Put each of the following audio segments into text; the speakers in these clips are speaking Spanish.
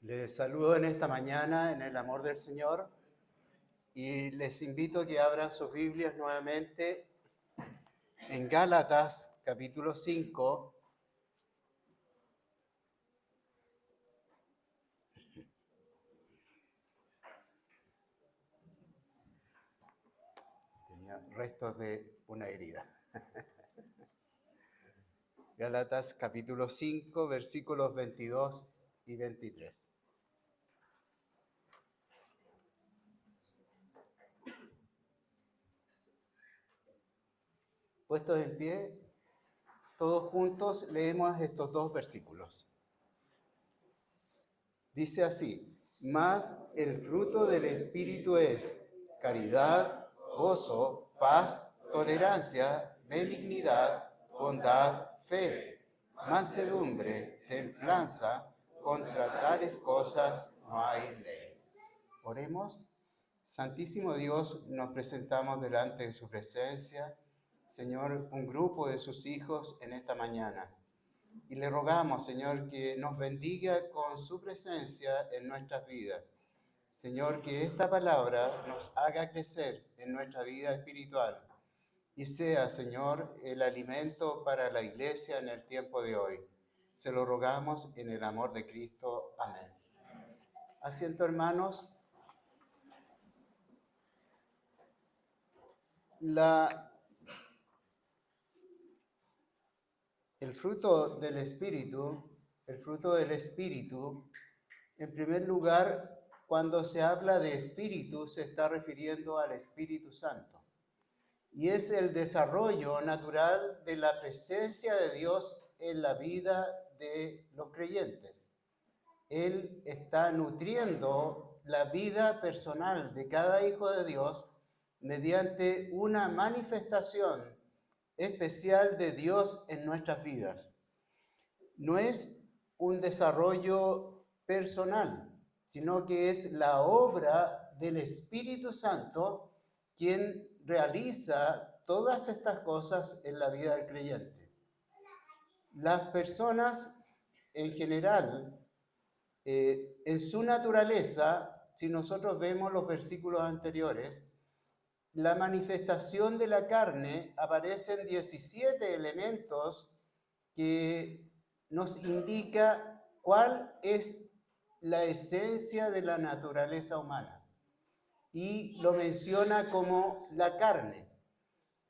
Les saludo en esta mañana en el amor del Señor y les invito a que abran sus Biblias nuevamente en Gálatas capítulo 5. Tenía restos de una herida. Gálatas capítulo 5, versículos 22 y 23. Puestos en pie, todos juntos leemos estos dos versículos. Dice así: mas el fruto del Espíritu es caridad, gozo, paz, tolerancia, benignidad, bondad, fe, mansedumbre, templanza. Contra tales cosas no hay ley. Oremos. Santísimo Dios, nos presentamos delante de su presencia, Señor, un grupo de sus hijos en esta mañana. Y le rogamos, Señor, que nos bendiga con su presencia en nuestras vidas. Señor, que esta palabra nos haga crecer en nuestra vida espiritual y sea, Señor, el alimento para la iglesia en el tiempo de hoy. Se lo rogamos en el amor de Cristo. Amén. Asiento, hermanos. El fruto del Espíritu, en primer lugar, cuando se habla de Espíritu, se está refiriendo al Espíritu Santo. Y es el desarrollo natural de la presencia de Dios en la vida de los creyentes. Él está nutriendo la vida personal de cada hijo de Dios mediante una manifestación especial de Dios en nuestras vidas. No es un desarrollo personal, sino que es la obra del Espíritu Santo quien realiza todas estas cosas en la vida del creyente. Las personas en general, en su naturaleza, si nosotros vemos los versículos anteriores, la manifestación de la carne aparecen 17 elementos que nos indica cuál es la esencia de la naturaleza humana. Y lo menciona como la carne.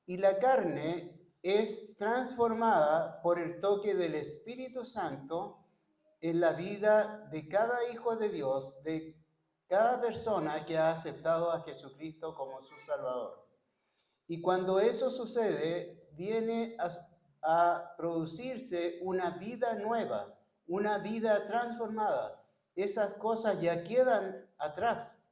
Y la carne es transformada por el toque del Espíritu Santo en la vida de cada hijo de Dios, de cada persona que ha aceptado a Jesucristo como su Salvador. Y cuando eso sucede, viene a producirse una vida nueva, una vida transformada. Esas cosas ya quedan atrás.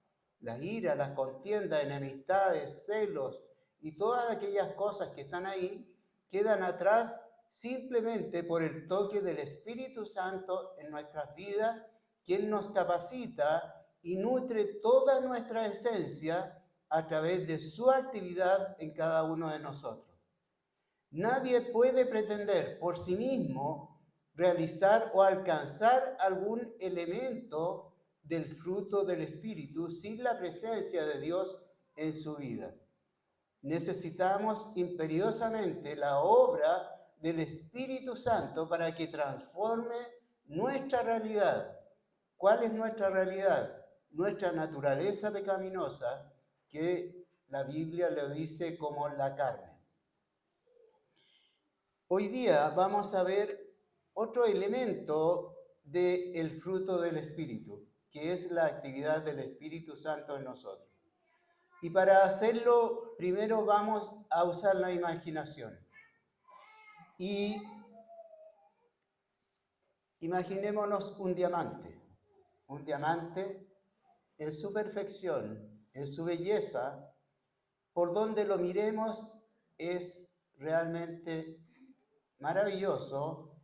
la ira, las contiendas, enemistades, celos y todas aquellas cosas que están ahí, quedan atrás simplemente por el toque del Espíritu Santo en nuestras vidas, quien nos capacita y nutre toda nuestra esencia a través de su actividad en cada uno de nosotros. Nadie puede pretender por sí mismo realizar o alcanzar algún elemento del fruto del Espíritu sin la presencia de Dios en su vida. Necesitamos imperiosamente la obra del Espíritu Santo para que transforme nuestra realidad. ¿Cuál es nuestra realidad? Nuestra naturaleza pecaminosa, que la Biblia le dice como la carne. Hoy día vamos a ver otro elemento del fruto del Espíritu, que es la actividad del Espíritu Santo en nosotros. Y para hacerlo, primero vamos a usar la imaginación. Y imaginémonos un diamante en su perfección, en su belleza, por donde lo miremos es realmente maravilloso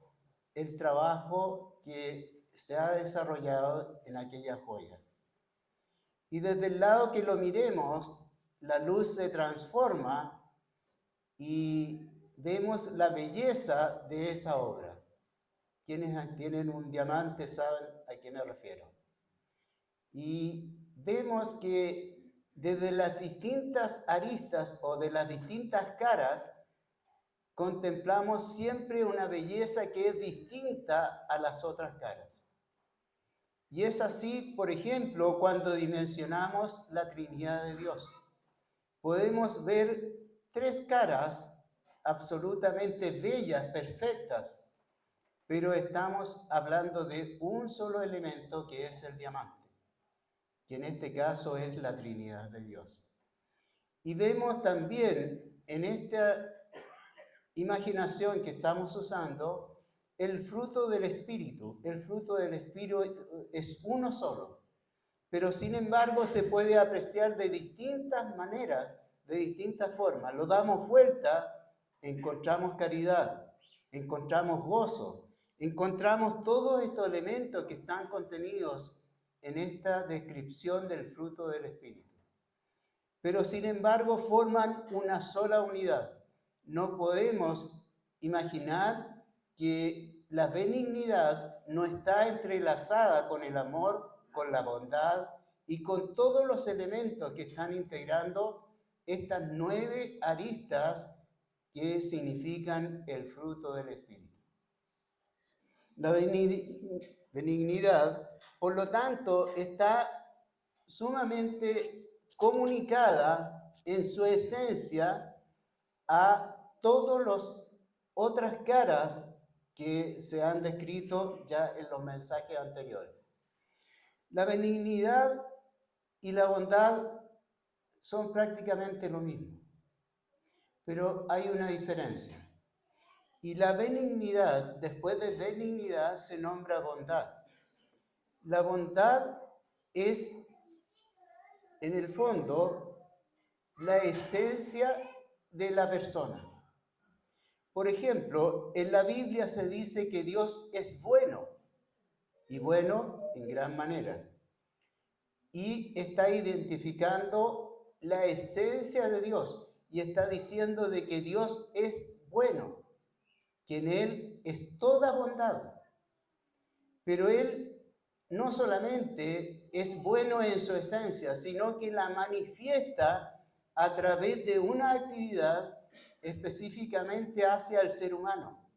el trabajo que se ha desarrollado en aquella joya. Y desde el lado que lo miremos, la luz se transforma y vemos la belleza de esa obra. Quienes tienen un diamante saben a qué me refiero. Y vemos que desde las distintas aristas o de las distintas caras, contemplamos siempre una belleza que es distinta a las otras caras. Y es así, por ejemplo, cuando dimensionamos la Trinidad de Dios. Podemos ver tres caras absolutamente bellas, perfectas, pero estamos hablando de un solo elemento que es el diamante, que en este caso es la Trinidad de Dios. Y vemos también en esta imaginación que estamos usando el fruto del Espíritu. El fruto del Espíritu es uno solo, pero sin embargo se puede apreciar de distintas maneras, de distintas formas. Lo damos vuelta, encontramos caridad, encontramos gozo, encontramos todos estos elementos que están contenidos en esta descripción del fruto del Espíritu. Pero sin embargo forman una sola unidad. No podemos imaginar que la benignidad no está entrelazada con el amor, con la bondad y con todos los elementos que están integrando estas 9 aristas que significan el fruto del Espíritu. La benignidad, por lo tanto, está sumamente comunicada en su esencia a todas las otras caras que se han descrito ya en los mensajes anteriores. La benignidad y la bondad son prácticamente lo mismo, pero hay una diferencia. Y la benignidad, después de benignidad, se nombra bondad. La bondad es, en el fondo, la esencia de la persona. Por ejemplo, en la Biblia se dice que Dios es bueno, y bueno en gran manera. Y está identificando la esencia de Dios, y está diciendo de que Dios es bueno, que en Él es toda bondad. Pero Él no solamente es bueno en su esencia, sino que la manifiesta a través de una actividad específicamente hacia el ser humano.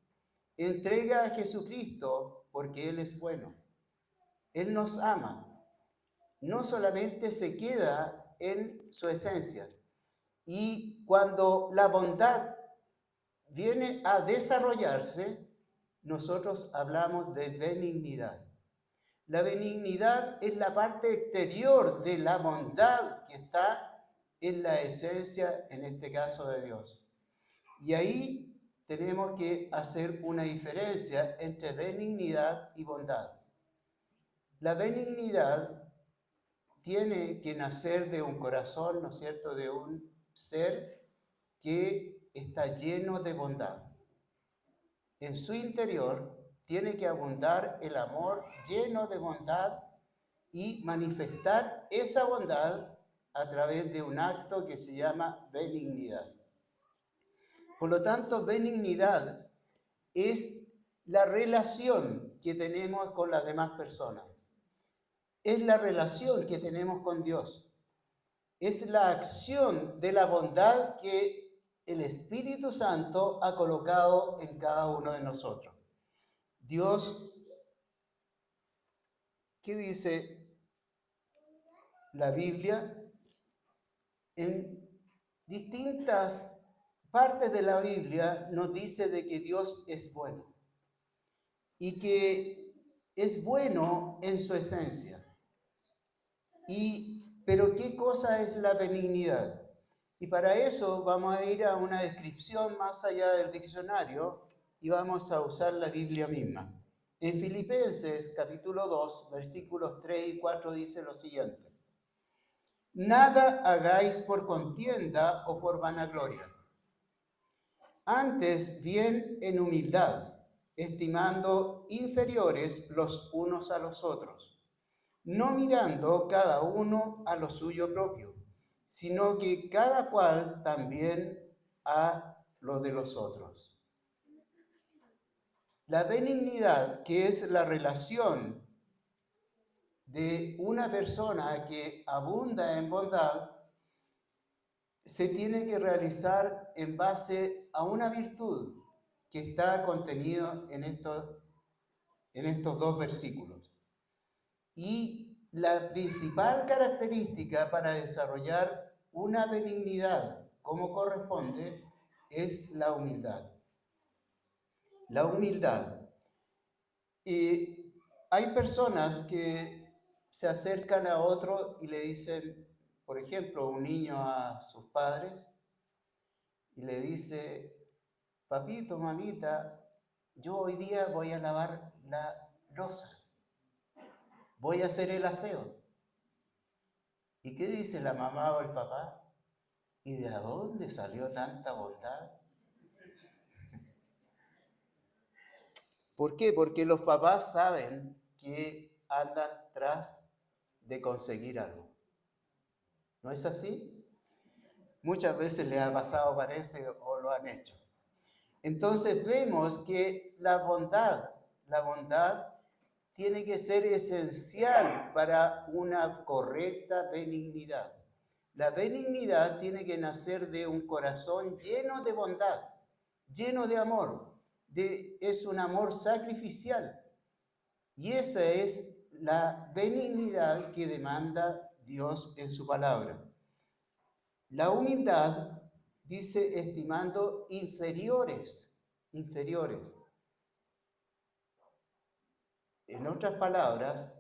Entrega a Jesucristo porque Él es bueno. Él nos ama. No solamente se queda en su esencia. Y cuando la bondad viene a desarrollarse, nosotros hablamos de benignidad. La benignidad es la parte exterior de la bondad que está en la esencia, en este caso, de Dios. Y ahí tenemos que hacer una diferencia entre benignidad y bondad. La benignidad tiene que nacer de un corazón, ¿no es cierto?, de un ser que está lleno de bondad. En su interior tiene que abundar el amor lleno de bondad y manifestar esa bondad a través de un acto que se llama benignidad. Por lo tanto, benignidad es la relación que tenemos con las demás personas. Es la relación que tenemos con Dios. Es la acción de la bondad que el Espíritu Santo ha colocado en cada uno de nosotros. Dios, ¿qué dice la Biblia? En distintas partes de la Biblia nos dice de que Dios es bueno y que es bueno en su esencia. Pero ¿qué cosa es la benignidad? Y para eso vamos a ir a una descripción más allá del diccionario y vamos a usar la Biblia misma. En Filipenses capítulo 2, versículos 3 y 4 dice lo siguiente: nada hagáis por contienda o por vanagloria, antes bien en humildad, estimando inferiores los unos a los otros, no mirando cada uno a lo suyo propio, sino que cada cual también a lo de los otros. La benignidad, que es la relación de una persona que abunda en bondad, se tiene que realizar en base a una virtud que está contenido en estos dos versículos. Y la principal característica para desarrollar una benignidad como corresponde es la humildad. La humildad. Y hay personas que se acercan a otro y le dicen, por ejemplo, un niño a sus padres, y le dice: papito, mamita, yo hoy día voy a lavar la loza, voy a hacer el aseo. ¿Y qué dice la mamá o el papá? ¿Y de dónde salió tanta bondad? ¿Por qué? Porque los papás saben que andan tras de conseguir algo. ¿No es así? Muchas veces les ha pasado, parece, o lo han hecho. Entonces vemos que la bondad tiene que ser esencial para una correcta benignidad. La benignidad tiene que nacer de un corazón lleno de bondad, lleno de amor. Es un amor sacrificial. Y esa es la benignidad que demanda Dios en su palabra. La humildad dice estimando inferiores. En otras palabras,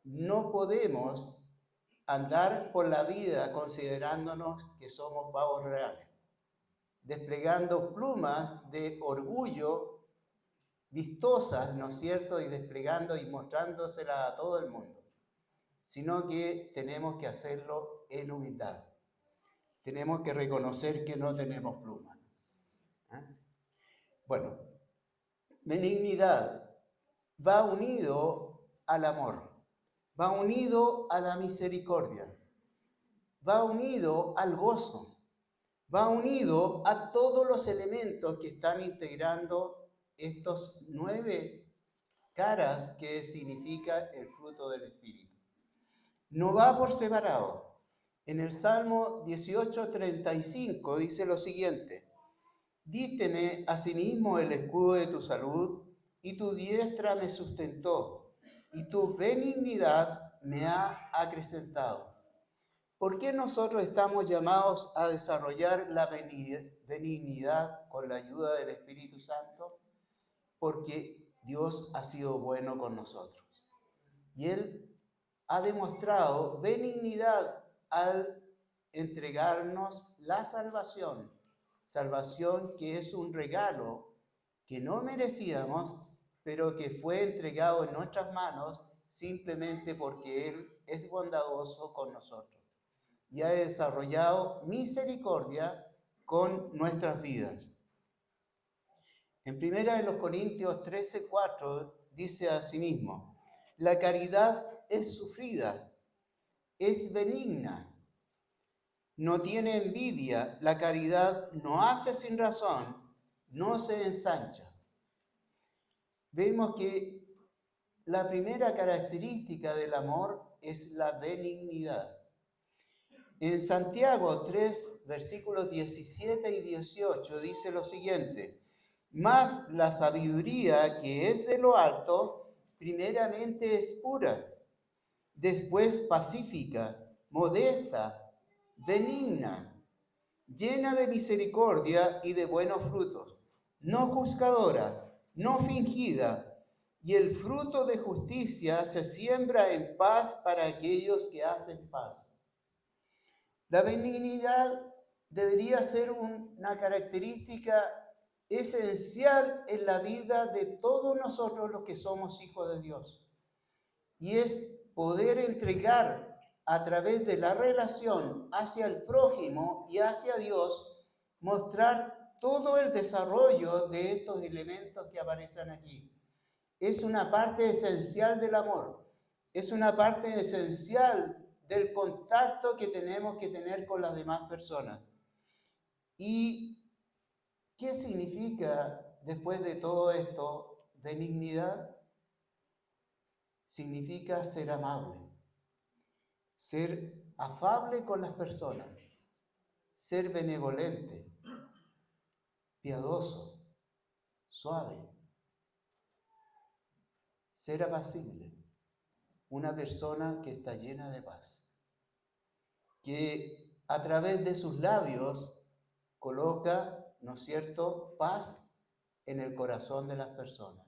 no podemos andar por la vida considerándonos que somos pavos reales, desplegando plumas de orgullo vistosas, ¿no es cierto?, y desplegando y mostrándoselas a todo el mundo, sino que tenemos que hacerlo en humildad. Tenemos que reconocer que no tenemos plumas. Bueno, benignidad va unido al amor, va unido a la misericordia, va unido al gozo, va unido a todos los elementos que están integrando estos 9 caras que significa el fruto del Espíritu. No va por separado. En el Salmo 18:35 dice lo siguiente: dísteme asimismo el escudo de tu salud, y tu diestra me sustentó, y tu benignidad me ha acrecentado. ¿Por qué nosotros estamos llamados a desarrollar la benignidad con la ayuda del Espíritu Santo? Porque Dios ha sido bueno con nosotros. Y Él ha demostrado benignidad al entregarnos la salvación que es un regalo que no merecíamos, pero que fue entregado en nuestras manos simplemente porque Él es bondadoso con nosotros y ha desarrollado misericordia con nuestras vidas. En 1 Corintios 13:4 dice asimismo: la caridad es sufrida, es benigna, no tiene envidia, la caridad no hace sin razón, no se ensancha. Vemos que la primera característica del amor es la benignidad. En Santiago 3, versículos 17 y 18 dice lo siguiente: mas la sabiduría que es de lo alto, primeramente es pura, después pacífica, modesta, benigna, llena de misericordia y de buenos frutos, no juzgadora, no fingida, y el fruto de justicia se siembra en paz para aquellos que hacen paz. La benignidad debería ser una característica esencial en la vida de todos nosotros los que somos hijos de Dios. Y es poder entregar a través de la relación hacia el prójimo y hacia Dios, mostrar todo el desarrollo de estos elementos que aparecen aquí. Es una parte esencial del amor, es una parte esencial del contacto que tenemos que tener con las demás personas. ¿Y qué significa, después de todo esto, benignidad? Significa ser amable, ser afable con las personas, ser benevolente, piadoso, suave, ser apacible, una persona que está llena de paz, que a través de sus labios coloca, ¿no es cierto?, paz en el corazón de las personas.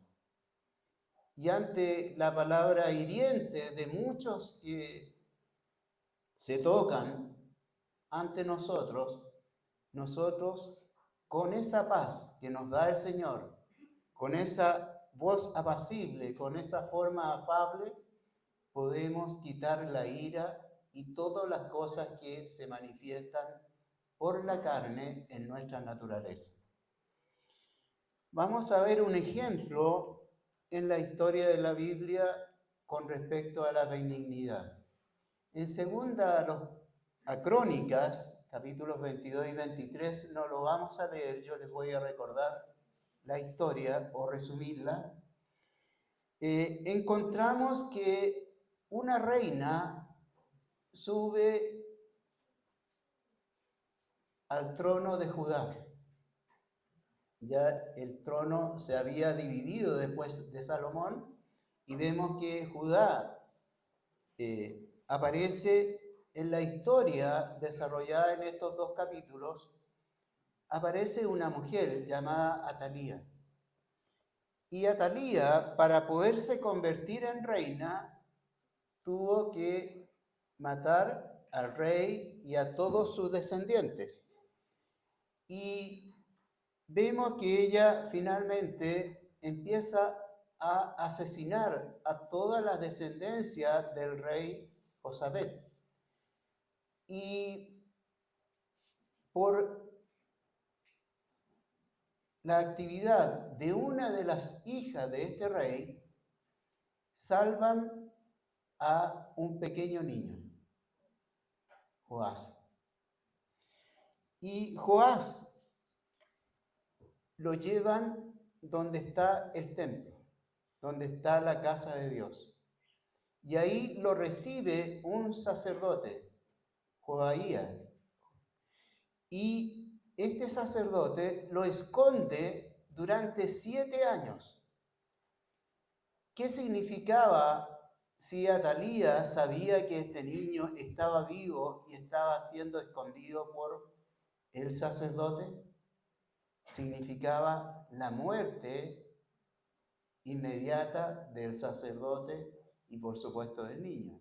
Y ante la palabra hiriente de muchos que se tocan ante nosotros con esa paz que nos da el Señor, con esa voz apacible, con esa forma afable, podemos quitar la ira y todas las cosas que se manifiestan por la carne en nuestra naturaleza. Vamos a ver un ejemplo en la historia de la Biblia con respecto a la benignidad. En a Crónicas, capítulos 22 y 23, no lo vamos a leer, yo les voy a recordar la historia o resumirla. Encontramos que una reina sube al trono de Judá. Ya el trono se había dividido después de Salomón y vemos que Judá aparece en la historia desarrollada en estos dos capítulos, aparece una mujer llamada Atalía. Y Atalía, para poderse convertir en reina, tuvo que matar al rey y a todos sus descendientes. Y vemos que ella finalmente empieza a asesinar a toda la descendencia del rey Josabet. Y por la actividad de una de las hijas de este rey, salvan a un pequeño niño, Joás. Y Joás lo llevan donde está el templo, donde está la casa de Dios. Y ahí lo recibe un sacerdote, Joaía. Y este sacerdote lo esconde durante 7 años. ¿Qué significaba si Atalía sabía que este niño estaba vivo y estaba siendo escondido por el sacerdote? Significaba la muerte inmediata del sacerdote y por supuesto del niño.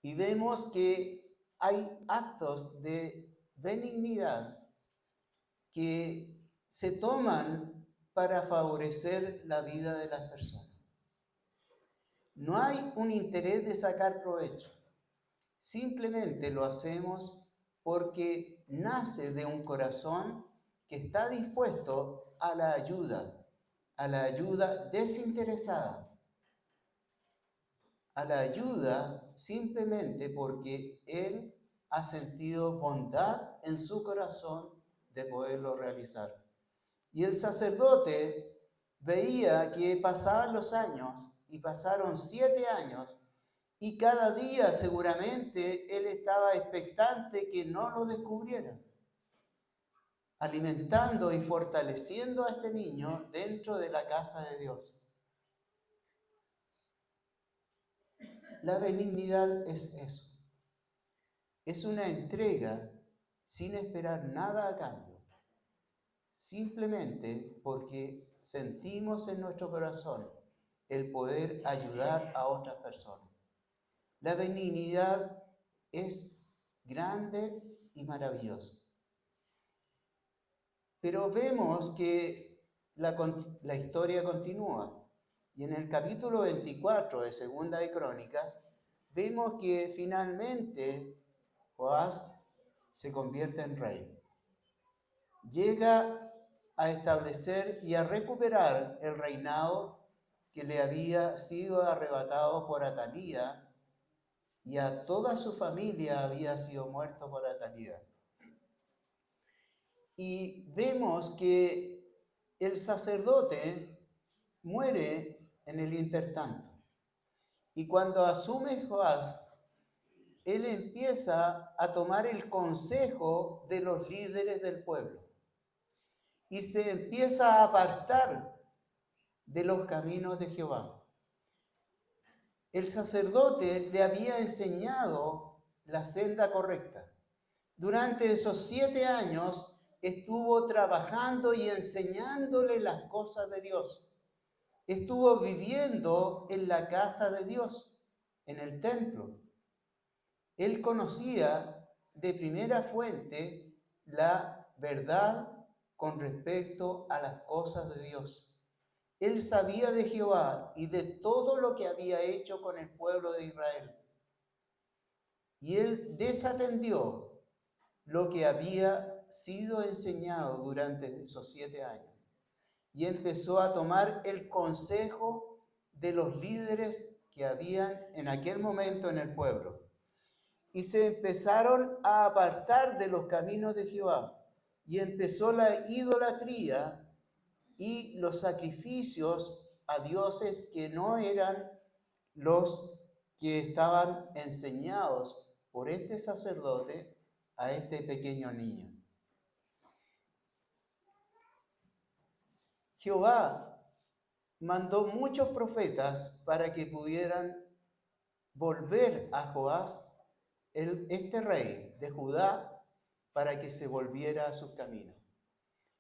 Y vemos que hay actos de benignidad que se toman para favorecer la vida de las personas. No hay un interés de sacar provecho. Simplemente lo hacemos porque nace de un corazón que está dispuesto a la ayuda desinteresada, a la ayuda simplemente porque Él ha sentido bondad en su corazón de poderlo realizar. Y el sacerdote veía que pasaban los años, y pasaron 7 años, y cada día seguramente él estaba expectante que no lo descubrieran, alimentando y fortaleciendo a este niño dentro de la casa de Dios. La benignidad es eso, es una entrega sin esperar nada a cambio, simplemente porque sentimos en nuestro corazón el poder ayudar a otras personas. La benignidad es grande y maravillosa. Pero vemos que la historia continúa. Y en el capítulo 24 de Segunda de Crónicas, vemos que finalmente Joás se convierte en rey. Llega a establecer y a recuperar el reinado que le había sido arrebatado por Atalía, y a toda su familia había sido muerto por Atalía. Y vemos que el sacerdote muere en el intertanto. Y cuando asume Joás, él empieza a tomar el consejo de los líderes del pueblo y se empieza a apartar de los caminos de Jehová. El sacerdote le había enseñado la senda correcta. Durante esos 7 años estuvo trabajando y enseñándole las cosas de Dios. Estuvo viviendo en la casa de Dios, en el templo. Él conocía de primera fuente la verdad con respecto a las cosas de Dios. Él sabía de Jehová y de todo lo que había hecho con el pueblo de Israel. Y él desatendió lo que había sido enseñado durante esos 7 años. Y empezó a tomar el consejo de los líderes que habían en aquel momento en el pueblo. Y se empezaron a apartar de los caminos de Jehová. Y empezó la idolatría y los sacrificios a dioses que no eran los que estaban enseñados por este sacerdote a este pequeño niño. Jehová mandó muchos profetas para que pudieran volver a Joás, este rey de Judá, para que se volviera a sus caminos.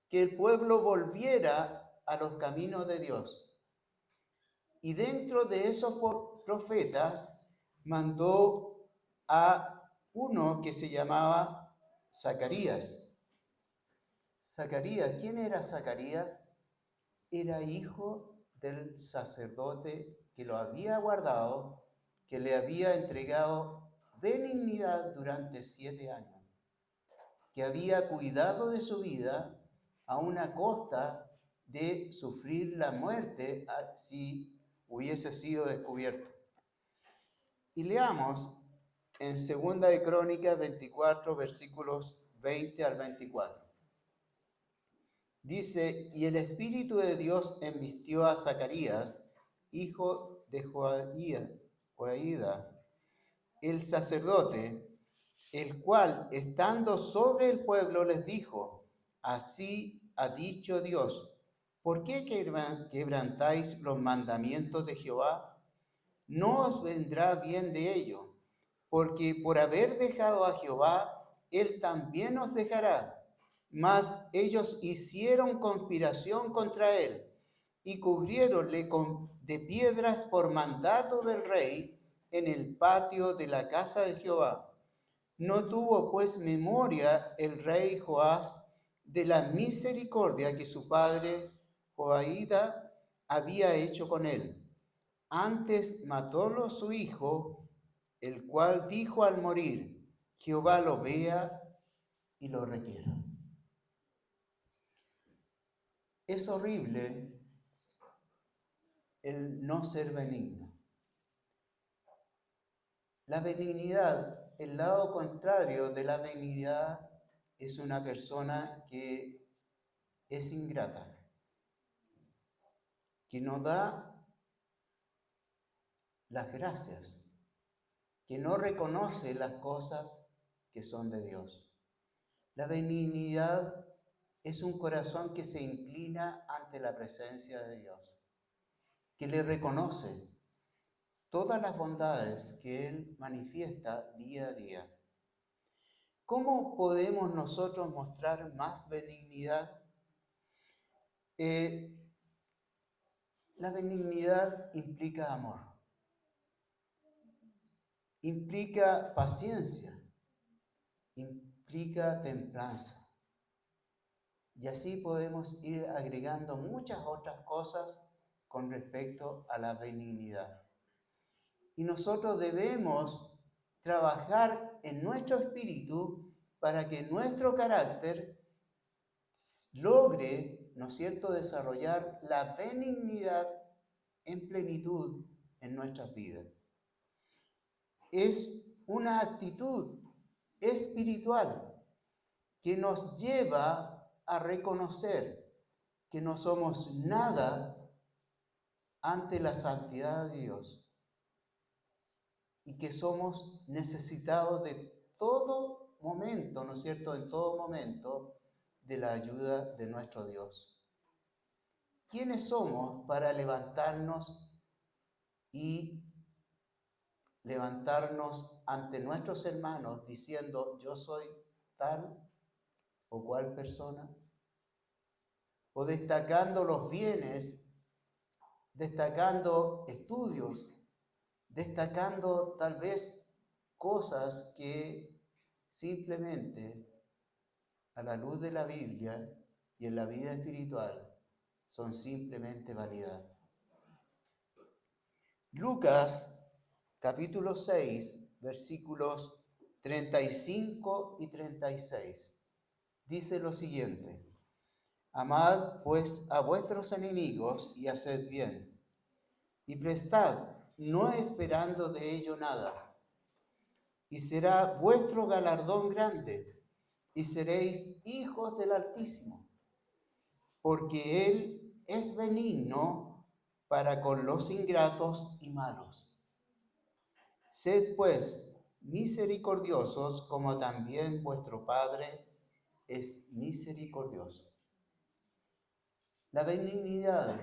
Que el pueblo volviera a los caminos de Dios. Y dentro de esos profetas mandó a uno que se llamaba Zacarías. Zacarías, ¿quién era Zacarías? Era hijo del sacerdote que lo había guardado, que le había entregado benignidad durante 7 años, que había cuidado de su vida a una costa de sufrir la muerte si hubiese sido descubierto. Y leamos en 2 de Crónicas 24, versículos 20 al 24. Dice, y el Espíritu de Dios embistió a Zacarías, hijo de Joaída, el sacerdote, el cual, estando sobre el pueblo, les dijo, así ha dicho Dios, ¿por qué quebrantáis los mandamientos de Jehová? No os vendrá bien de ello, porque por haber dejado a Jehová, Él también os dejará. Mas ellos hicieron conspiración contra él y cubriéronle de piedras por mandato del rey en el patio de la casa de Jehová. No tuvo pues memoria el rey Joás de la misericordia que su padre Joaída había hecho con él. Antes matólo su hijo, el cual dijo al morir, Jehová lo vea y lo requiera. Es horrible el no ser benigno. La benignidad, el lado contrario de la benignidad, es una persona que es ingrata, que no da las gracias, que no reconoce las cosas que son de Dios. La benignidad es un corazón que se inclina ante la presencia de Dios, que le reconoce todas las bondades que Él manifiesta día a día. ¿Cómo podemos nosotros mostrar más benignidad? La benignidad implica amor, implica paciencia, implica templanza. Y así podemos ir agregando muchas otras cosas con respecto a la benignidad. Y nosotros debemos trabajar en nuestro espíritu para que nuestro carácter logre, ¿no es cierto?, desarrollar la benignidad en plenitud en nuestras vidas. Es una actitud espiritual que nos lleva a reconocer que no somos nada ante la santidad de Dios y que somos necesitados de todo momento, ¿no es cierto?, en todo momento, de la ayuda de nuestro Dios. ¿Quiénes somos para levantarnos ante nuestros hermanos diciendo yo soy tal o cual persona? O destacando los bienes, destacando estudios, destacando tal vez cosas que simplemente a la luz de la Biblia y en la vida espiritual son simplemente vanidad. Lucas capítulo 6, versículos 35 y 36, dice lo siguiente: Amad pues a vuestros enemigos y haced bien, y prestad, no esperando de ello nada, y será vuestro galardón grande, y seréis hijos del Altísimo, porque Él es benigno para con los ingratos y malos. Sed pues misericordiosos, como también vuestro Padre es misericordioso. La benignidad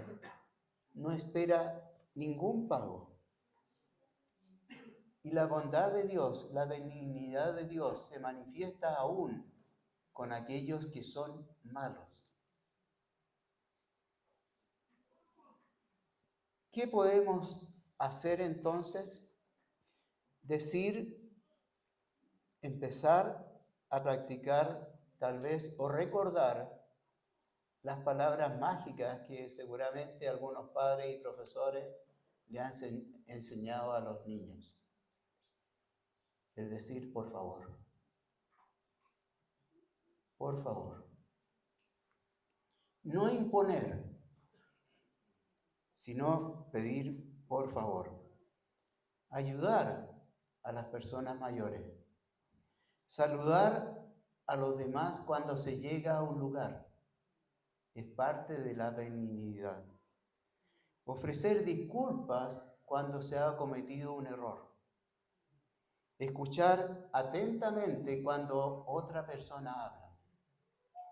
no espera ningún pago. Y la bondad de Dios, la benignidad de Dios se manifiesta aún con aquellos que son malos. ¿Qué podemos hacer entonces? Empezar a practicar tal vez o recordar las palabras mágicas que seguramente algunos padres y profesores le han enseñado a los niños. El decir por favor. Por favor. No imponer, sino pedir por favor. Ayudar a las personas mayores. Saludar a los demás cuando se llega a un lugar. Es parte de la benignidad. Ofrecer disculpas cuando se ha cometido un error. Escuchar atentamente cuando otra persona habla.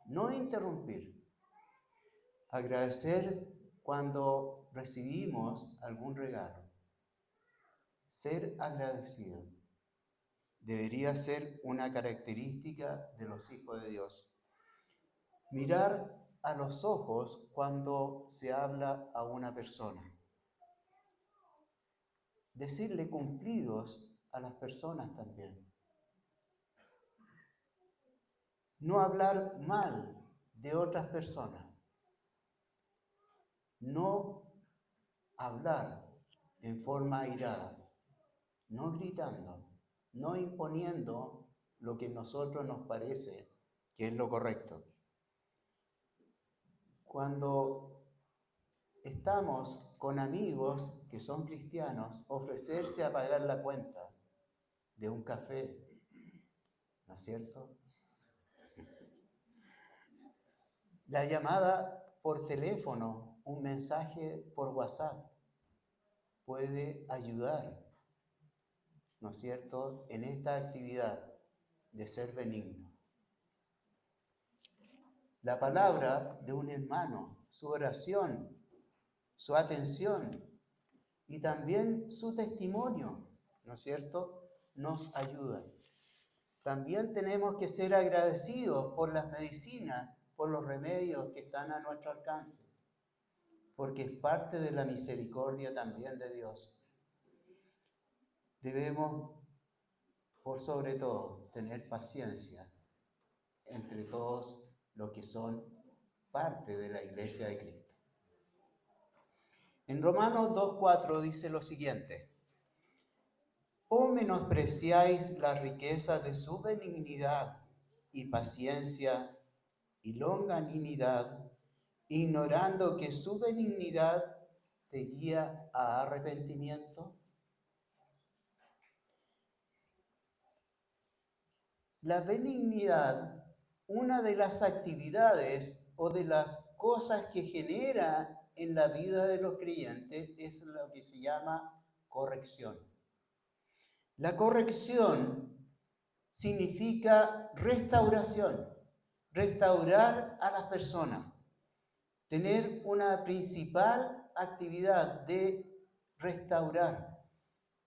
No interrumpir. Agradecer cuando recibimos algún regalo. Ser agradecido debería ser una característica de los hijos de Dios. Mirar a los ojos cuando se habla a una persona. Decirle cumplidos a las personas también. No hablar mal de otras personas. No hablar en forma airada, no gritando, no imponiendo lo que a nosotros nos parece que es lo correcto. Cuando estamos con amigos que son cristianos, ofrecerse a pagar la cuenta de un café, ¿no es cierto? La llamada por teléfono, un mensaje por WhatsApp, puede ayudar, ¿no es cierto?, en esta actividad de ser benigno. La palabra de un hermano, su oración, su atención y también su testimonio, ¿no es cierto?, nos ayudan. También tenemos que ser agradecidos por las medicinas, por los remedios que están a nuestro alcance, porque es parte de la misericordia también de Dios. Debemos, por sobre todo, tener paciencia entre todos los que son parte de la Iglesia de Cristo. En Romanos 2:4 dice lo siguiente: ¿o menospreciáis la riqueza de su benignidad y paciencia y longanimidad, ignorando que su benignidad te guía a arrepentimiento? La benignidad, una de las actividades o de las cosas que genera en la vida de los creyentes, es lo que se llama corrección. La corrección significa restauración, restaurar a las personas, tener una principal actividad de restaurar,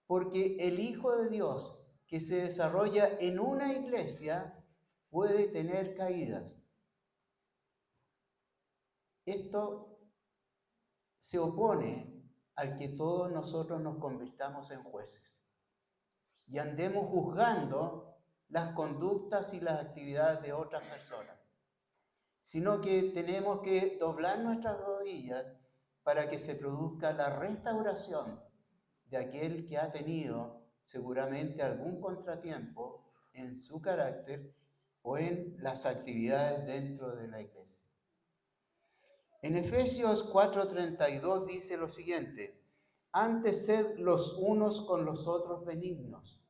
porque el Hijo de Dios que se desarrolla en una iglesia puede tener caídas. Esto se opone al que todos nosotros nos convirtamos en jueces y andemos juzgando las conductas y las actividades de otras personas, sino que tenemos que doblar nuestras rodillas para que se produzca la restauración de aquel que ha tenido seguramente algún contratiempo en su carácter o en las actividades dentro de la iglesia. En Efesios 4:32 dice lo siguiente: antes sed los unos con los otros benignos,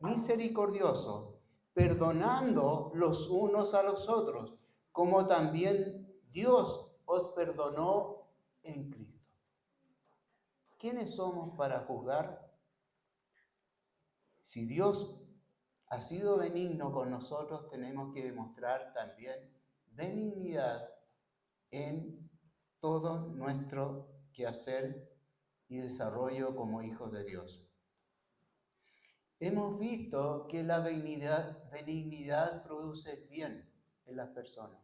misericordiosos, perdonando los unos a los otros, como también Dios os perdonó en Cristo. ¿Quiénes somos para juzgar? Si Dios ha sido benigno con nosotros, tenemos que demostrar también benignidad en todo nuestro quehacer y desarrollo como hijos de Dios. Hemos visto que la benignidad produce bien en las personas,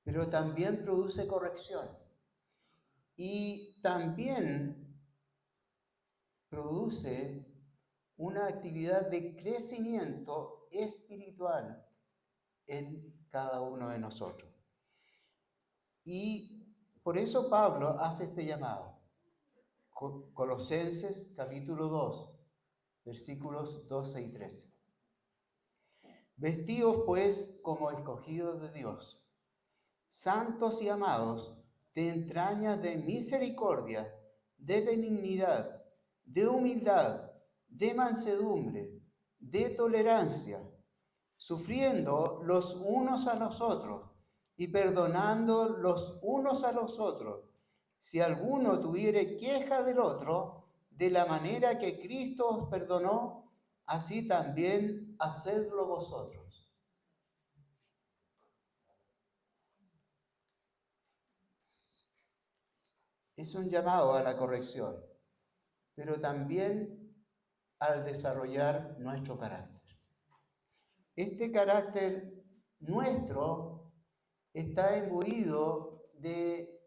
pero también produce corrección y también produce una actividad de crecimiento espiritual en cada uno de nosotros. Y por eso Pablo hace este llamado. Colosenses capítulo 2, versículos 12 y 13. Vestidos pues como escogidos de Dios, santos y amados, de entrañas de misericordia, de benignidad, de humildad, de mansedumbre, de tolerancia, sufriendo los unos a los otros y perdonando los unos a los otros. Si alguno tuviere queja del otro, de la manera que Cristo os perdonó, así también hacedlo vosotros. Es un llamado a la corrección, pero también al desarrollar nuestro carácter. Este carácter nuestro está imbuido de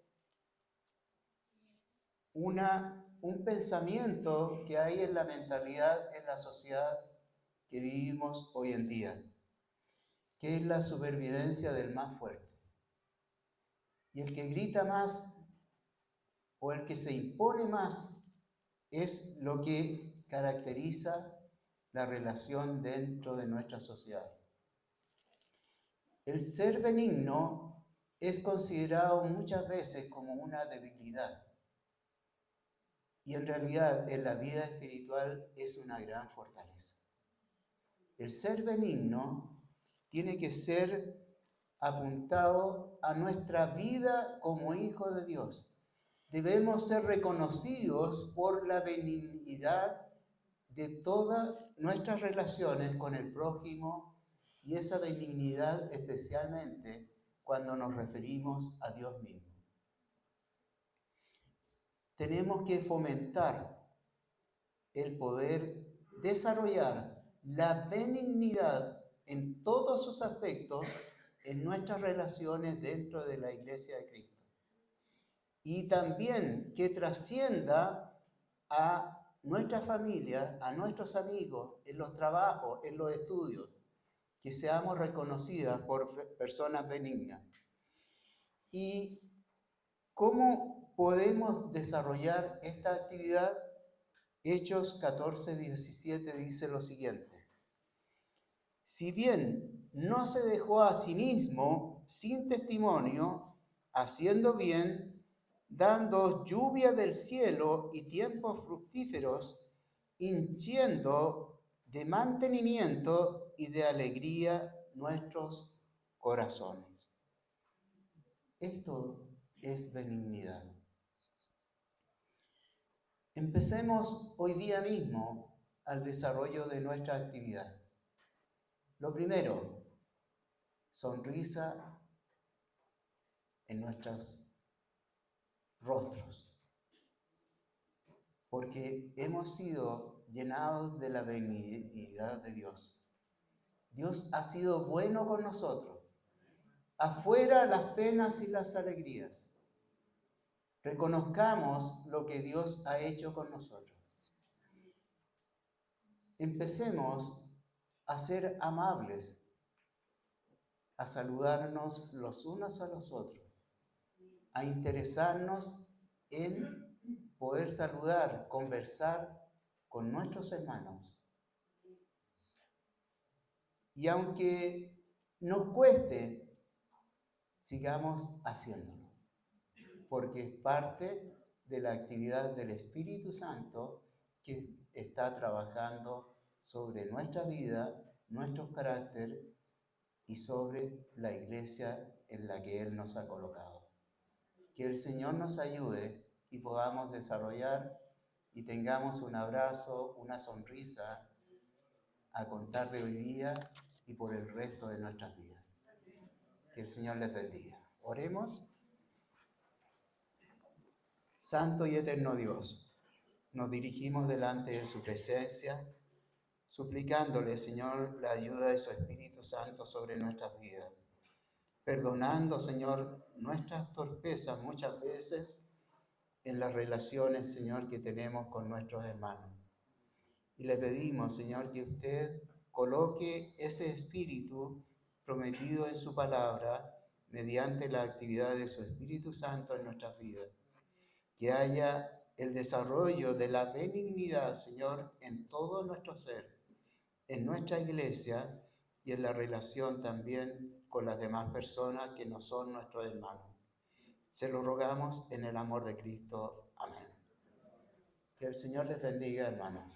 un pensamiento que hay en la mentalidad, en la sociedad que vivimos hoy en día, que es la supervivencia del más fuerte. Y el que grita más o el que se impone más es lo que caracteriza la relación dentro de nuestra sociedad. El ser benigno es considerado muchas veces como una debilidad y en realidad en la vida espiritual es una gran fortaleza. El ser benigno tiene que ser apuntado a nuestra vida como hijos de Dios. Debemos ser reconocidos por la benignidad de todas nuestras relaciones con el prójimo y esa benignidad especialmente cuando nos referimos a Dios mismo. Tenemos que fomentar el poder desarrollar la benignidad en todos sus aspectos en nuestras relaciones dentro de la Iglesia de Cristo. Y también que trascienda a nuestra familia, a nuestros amigos, en los trabajos, en los estudios, que seamos reconocidas por personas benignas. ¿Y cómo podemos desarrollar esta actividad? Hechos 14:17 dice lo siguiente: si bien no se dejó a sí mismo sin testimonio, haciendo bien, dando lluvia del cielo y tiempos fructíferos, hinchiendo de mantenimiento y de alegría nuestros corazones. Esto es benignidad. Empecemos hoy día mismo al desarrollo de nuestra actividad. Lo primero, sonrisa en nuestros rostros, porque hemos sido llenados de la benignidad de Dios. Dios ha sido bueno con nosotros. Afuera las penas y las alegrías. Reconozcamos lo que Dios ha hecho con nosotros. Empecemos a ser amables, a saludarnos los unos a los otros, a interesarnos en poder saludar, conversar con nuestros hermanos. Y aunque nos cueste, sigamos haciéndolo, porque es parte de la actividad del Espíritu Santo que está trabajando sobre nuestra vida, nuestro carácter y sobre la iglesia en la que Él nos ha colocado. Que el Señor nos ayude y podamos desarrollar y tengamos un abrazo, una sonrisa a contar de hoy día y por el resto de nuestras vidas. Que el Señor les bendiga. Oremos. Santo y eterno Dios, nos dirigimos delante de su presencia, suplicándole, Señor, la ayuda de su Espíritu Santo sobre nuestras vidas. Perdonando, Señor, nuestras torpezas muchas veces en las relaciones, Señor, que tenemos con nuestros hermanos. Y le pedimos, Señor, que usted coloque ese espíritu prometido en su palabra mediante la actividad de su Espíritu Santo en nuestras vidas. Que haya el desarrollo de la benignidad, Señor, en todo nuestro ser, en nuestra iglesia y en la relación también con las demás personas que no son nuestros hermanos. Se lo rogamos en el amor de Cristo. Amén. Que el Señor les bendiga, hermanos.